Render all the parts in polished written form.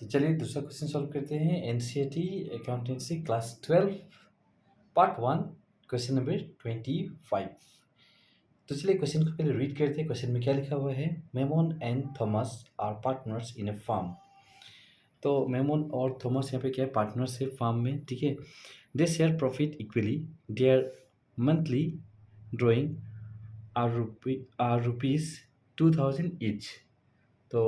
तो चलिए दूसरा क्वेश्चन सॉल्व करते हैं। NCERT accountancy class 12 part 1 question number 25। तो चलिए क्वेश्चन को पहले रीड करते हैं। क्वेश्चन में क्या लिखा हुआ है? Memon and Thomas are partners in a firm. तो मेमोन और थॉमस यहाँ पे क्या है? पार्टनर्स है फार्म में, ठीक है। They share profit equally. Their monthly drawing are rupees 2000 each. तो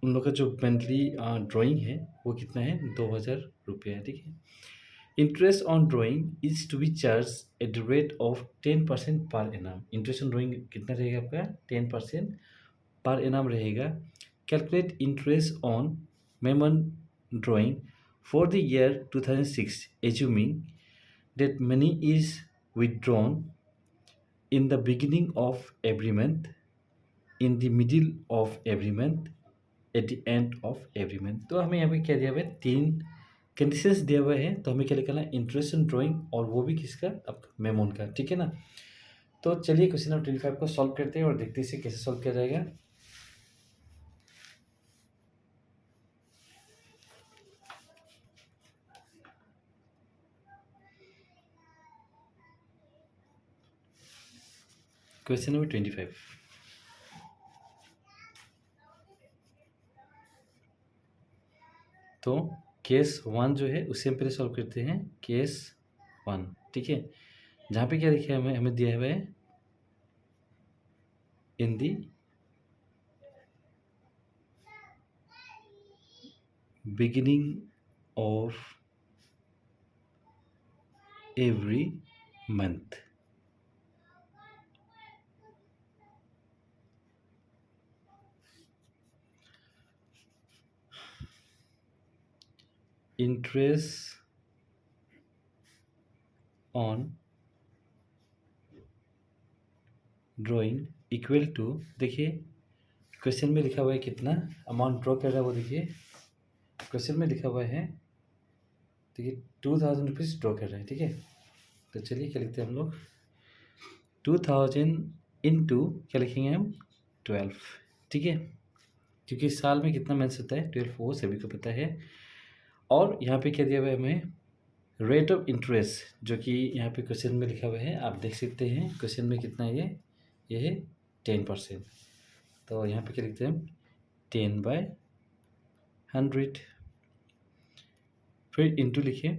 उन लोग का जो मंथली ड्राइंग है वो कितना है? 2000 रुपये है, ठीक है। Interest on drawing is to be charge at the rate of 10% per annum. Interest on drawing कितना रहेगा आपका? 10% पर एनम रहेगा। Calculate interest on Memon drawing for the year 2006 assuming that money is withdrawn in the beginning of every month, in the middle of every month, at the end of every month. तो हमें यहाँ पे क्या दिया हुआ है? 3 conditions दिया हुआ है। तो हमें क्या निकालना है? इंटरेस्ट ऑन ड्राइंग, और वो भी किसका? आपका मेमोन का, ठीक है ना। तो चलिए क्वेश्चन नंबर 25 को सॉल्व करते हैं और देखते हैं इसे कैसे सॉल्व किया जाएगा। Question number 25। तो केस 1 जो है उसे हम पहले सॉल्व करते हैं। केस 1, ठीक है। जहाँ पे क्या लिखा है? हमें दिया हुआ है in the beginning of every month. Interest on drawing equal to, देखिए क्वेश्चन में लिखा हुआ है कितना अमाउंट ड्रॉ कर रहा है वो देखिए। क्वेश्चन में लिखा हुआ है, देखिए 2000 रुपीज़ ड्रॉ कर रहे हैं, ठीक है। तो चलिए क्या लिखते हैं हम लोग? 2000 इंटू क्या लिखेंगे हम? 12, ठीक है। क्योंकि साल में कितना मंथ्स होता है? 12, वो सभी को पता है। और यहाँ पे क्या दिया हुआ है हमें? रेट ऑफ इंटरेस्ट, जो कि यहाँ पे क्वेश्चन में लिखा हुआ है, आप देख सकते हैं क्वेश्चन में कितना है ये है 10%। तो यहाँ पे क्या लिखते हैं हम? 10/100। फिर इंटू लिखिए।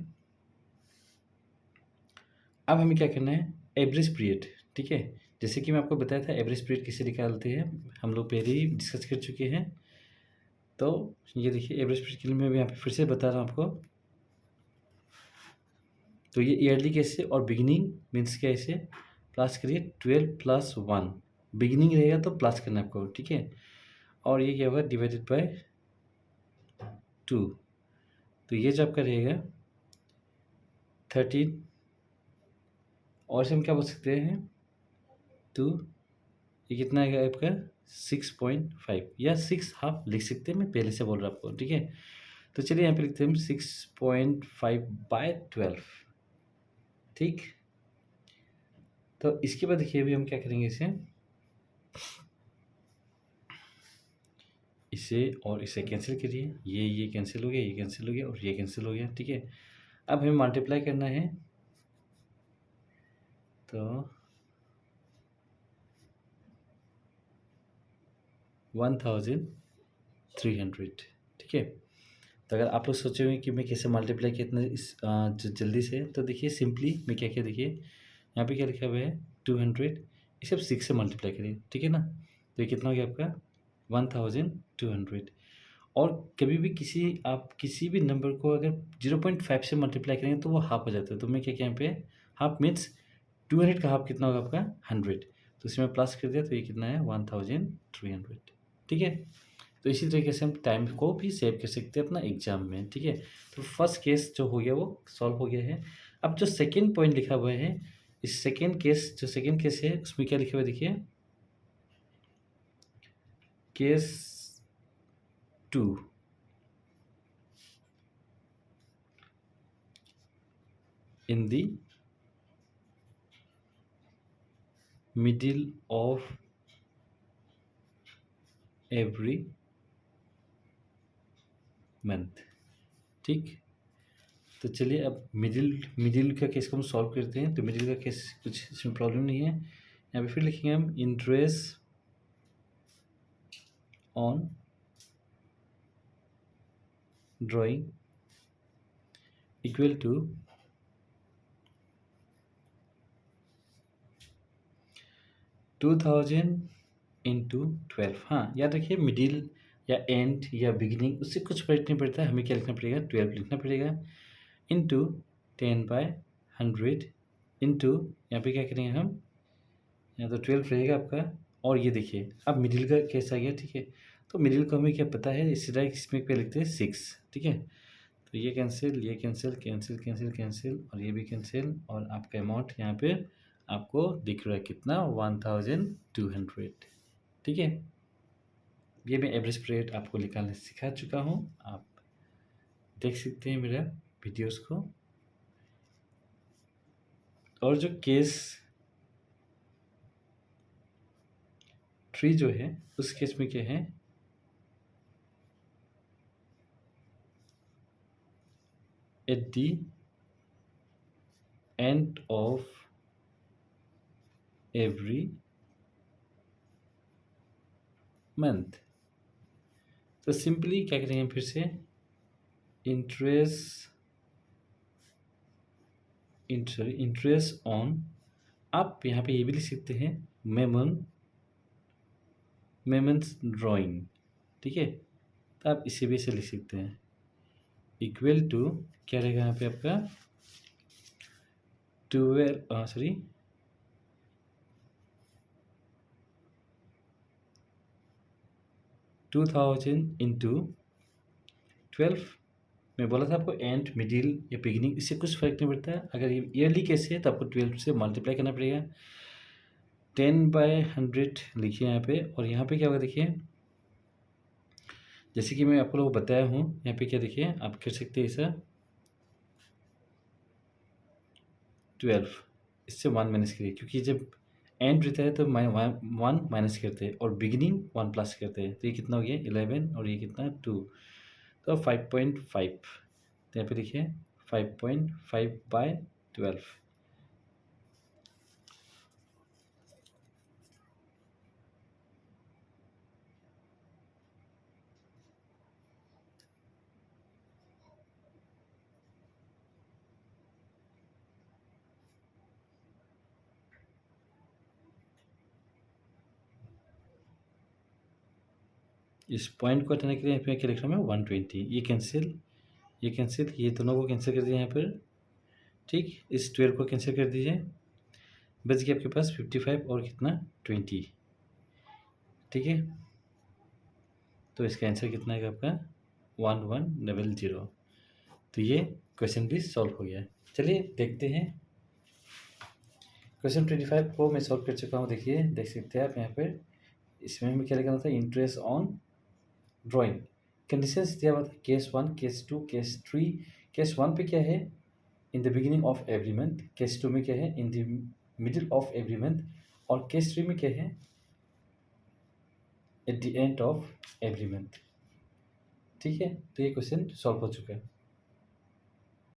अब हमें क्या करना है? एवरेज पीरियड, ठीक है। जैसे कि मैं आपको बताया था एवरेज पीरियड कैसे निकालते हैं, हम लोग पहले ही डिस्कस कर चुके हैं। तो ये देखिए एवरेज पीरियड के लिए मैं यहाँ पे फिर से बता रहा हूँ आपको। तो ये ईयरली कैसे और बिगिनिंग मीन्स क्या? इसे प्लस करिए 12 + 1। बिगिनिंग रहेगा तो प्लस करना आपको, ठीक है। और ये क्या होगा? Divided by 2। तो ये जो आपका रहेगा 13, और इसे हम क्या बोल सकते हैं? 2, ये कितना आएगा आपका? 6.5 या 6.5 लिख सकते हैं, मैं पहले से बोल रहा हूँ आपको, ठीक है। तो चलिए यहाँ पे लिखते हैं हम 6.5/12, ठीक। तो इसके बाद देखिए अभी हम क्या करेंगे? इसे और इसे कैंसिल करिए। ये कैंसिल हो गया, ये कैंसिल हो गया और ये कैंसिल हो गया, ठीक है। अब हमें मल्टीप्लाई करना है। तो 1300, ठीक है। तो अगर आप लोग सोचे हुए कि मैं कैसे मल्टीप्लाई किया इतना जल्दी से, तो देखिए सिंपली मैं क्या किया, देखिए यहाँ पे क्या लिखा हुआ है? 200। इसे आप 6 से मल्टीप्लाई करिए, ठीक है ना। तो ये कितना हो गया आपका? 1200। और कभी भी आप किसी भी नंबर को अगर 0.5 से मल्टीप्लाई करेंगे तो वो हाफ हो जाता है। तो मैं क्या किया यहाँ पे? हाफ मीन्स 200 का हाफ कितना होगा आपका? 100। तो इसमें प्लस कर दिया तो ये कितना है? 1300, ठीक है। तो इसी तरीके से हम टाइम को भी सेव कर सकते हैं अपना एग्जाम में, ठीक है। तो फर्स्ट केस जो हो गया वो सॉल्व हो गया है। अब जो सेकेंड पॉइंट लिखा हुआ है, इस सेकेंड केस है उसमें क्या लिखा हुआ है? देखिए case 2, in the middle of every month. ठीक, तो चलिए अब मिडिल मिडिल का केस को हम सॉल्व करते हैं। तो मिडिल का केस कुछ इसमें प्रॉब्लम नहीं है। यहाँ पे फिर लिखेंगे हम interest on drawing equal to 2000 into 12। हाँ, याद रखिए मिडिल या एंड या बिगिनिंग उससे कुछ फर्क नहीं पड़ता है, हमें क्या लिखना पड़ेगा, 12 लिखना पड़ेगा, इंटू 10/100 इंटू यहाँ पे क्या करेंगे हम, यहाँ तो 12 रहेगा आपका। और ये देखिए अब मिडिल का केस आ गया। ठीक है, तो मिडिल को हमें क्या पता है, इस डायरेक्ट इसमें क्या लिखते हैं 6। ठीक है, तो ये कैंसिल, ये कैंसिल, कैंसिल कैंसिल कैंसिल और ये भी कैंसिल, और आपका अमाउंट यहाँ पे आपको दिख रहा है कितना, 1200। ठीक है, ये मैं एवरेज रेट आपको निकालने सिखा चुका हूँ, आप देख सकते हैं मेरा वीडियोस को। और जो केस 3 जो है उस केस में क्या है, at the end of every month. तो सिंपली क्या करेंगे फिर से, इंटरेस्ट ऑन, आप यहाँ पे ये भी लिख सकते हैं मेमन्स ड्राइंग। ठीक है, तो आप इसे भी ऐसे लिख सकते हैं, इक्वल टू क्या रहेगा यहाँ पे आपका 2000 इंटू 12। मैं बोला था आपको एंड मिडिल या बिगिनिंग इससे कुछ फर्क नहीं पड़ता है। अगर ये ईयरली कैसे है तो आपको 12 से मल्टीप्लाई करना पड़ेगा, 10/100 लिखिए यहाँ पे। और यहाँ पे क्या होगा देखिए, जैसे कि मैं आपको लोग बताया हूँ, यहाँ पे क्या देखिए आप कर सकते हैं ऐसा, 12 इससे 1 माइनस करिए, क्योंकि जब एंड रहता है तो 1 माइनस करते हैं और बिगिनिंग 1 प्लस करते हैं। तो ये कितना हो गया 11 और ये कितना 2, तो 5.5। तो यहाँ पे देखिए 5.5/12। इस पॉइंट को हटाने के लिए यहाँ पे क्या लिख रहा हूँ मैं 120, ये कैंसिल, ये कैंसिल, ये दोनों को कैंसिल कर दिया यहाँ पर। ठीक, इस 12 को कैंसिल कर दीजिए, बच गया आपके पास 55 और कितना 20। ठीक है, तो इसका आंसर कितना है आपका 1100। तो ये क्वेश्चन भी सॉल्व हो गया। चलिए देखते हैं क्वेश्चन 25 को मैं सॉल्व कर चुका हूँ। देखिए देख सकते हैं आप यहाँ पर, इसमें हमें क्या लिखना था, इंटरेस्ट ऑन ड्राइंग। कंडीशंस दिया हुआ था, केस 1, केस 2, केस 3। केस 1 पे क्या है, in the beginning of every month. Case 2 में क्या है, in the middle of every month. और केस 3 में क्या है, at the end of every month. ठीक है, तो ये क्वेश्चन सॉल्व हो चुका है।